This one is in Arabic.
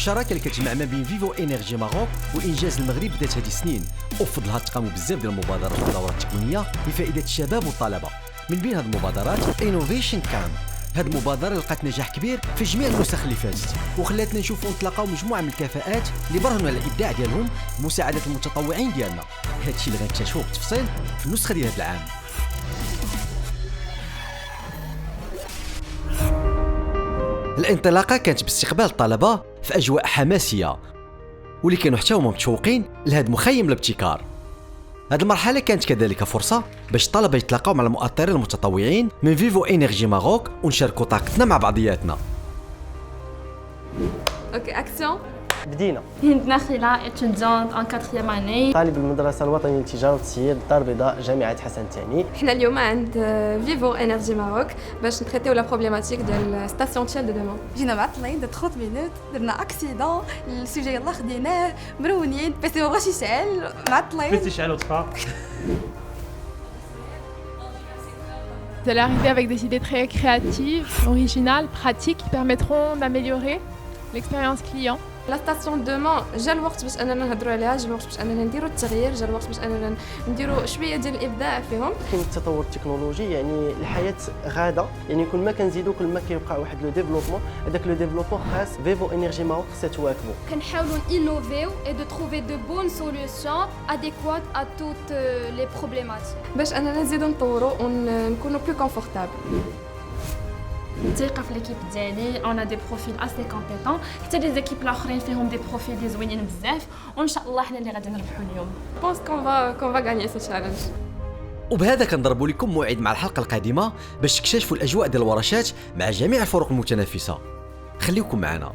الشراكه اللي كتجمع ما بين فيفو انرجي ماروك وانجاز المغرب بدات هذه السنين، وفضلها تقاموا بزاف ديال المبادرات والدورات التقنيه لفائده الشباب والطلبه. من بين هذه المبادرات انوفيشن كامب. هذه المبادره لقات نجاح كبير في جميع النسخ اللي فاتت، وخلاتنا نشوفوا ونتلاقاو مجموعه من الكفاءات اللي برهنوا على الابداع ديالهم بمساعده المتطوعين ديالنا. هذا الشيء اللي غنكتشفوه بالتفصيل في النسخه ديال هذا العام. الانطلاقه كانت باستقبال الطلبه في اجواء حماسيه، واللي كانوا حتى هما متشوقين لهذا مخيم الابتكار. هذه المرحله كانت كذلك فرصه باش الطلبه يتلاقاو مع المؤطرين المتطوعين من فيفو انرجي ماروك ونشاركوا طاقتنا مع بعضياتنا. اوكي اكسيون. بدينا. هند نخيلة étudiante en 4e année. طالب المدرسة الوطنية للتجارة والتسيير الدار البيضاء جامعة حسن الثاني. حنا اليوم عند فيفو انرجي ماروك باش نتريتيو لا بروبليماتيك ديال ستاسيون تشال دو دومون. جينا معطلين 30 مينوت، درنا اكسيدون، السوجي يلاه خديناه، مرونين، بيسي مابغاش يشعل، معطلين. بيسي يشعل وطفى. Vous allez arriver avec des idées très créatives, originales, pratiques qui permettront d'améliorer l'expérience client. لا ستاسيون دومون جا الوقت باش اننا نهضروا عليها، جا الوقت باش اننا نديروا التغيير، جا الوقت باش اننا نديروا شويه ديال الابداع فيهم. كاين التطور التكنولوجي، يعني الحياه غاده، يعني كل ما كنزيدوا كل ما كيبقى واحد لو ديفلوبمون، هذاك لو ديفلوبمون خاص فيفو انرجي ماروك خاصها تواكبوا. كنحاولوا انوفيو اي دو تروفي دو بون سوليوشن اديكوات ا توت لي بروبليماتيك باش اننا نزيدوا نطوروا ونكونوا بلو كونفورتابل. الثقه في ليكيب ديالي، اون دي بروفيل اسي كومبيتون، حتى لي زيكيب الاخرين فيهم دي بروفيل اللي زوينين بزاف، وان شاء الله حنا اللي غادي نربحوا اليوم. بونس كون فا غاني سو تشالنج. وبهذا كنضربوا لكم موعد مع الحلقه القادمه باش تكتشفوا الاجواء ديال الورشات مع جميع الفرق المتنافسه. خليكم معنا.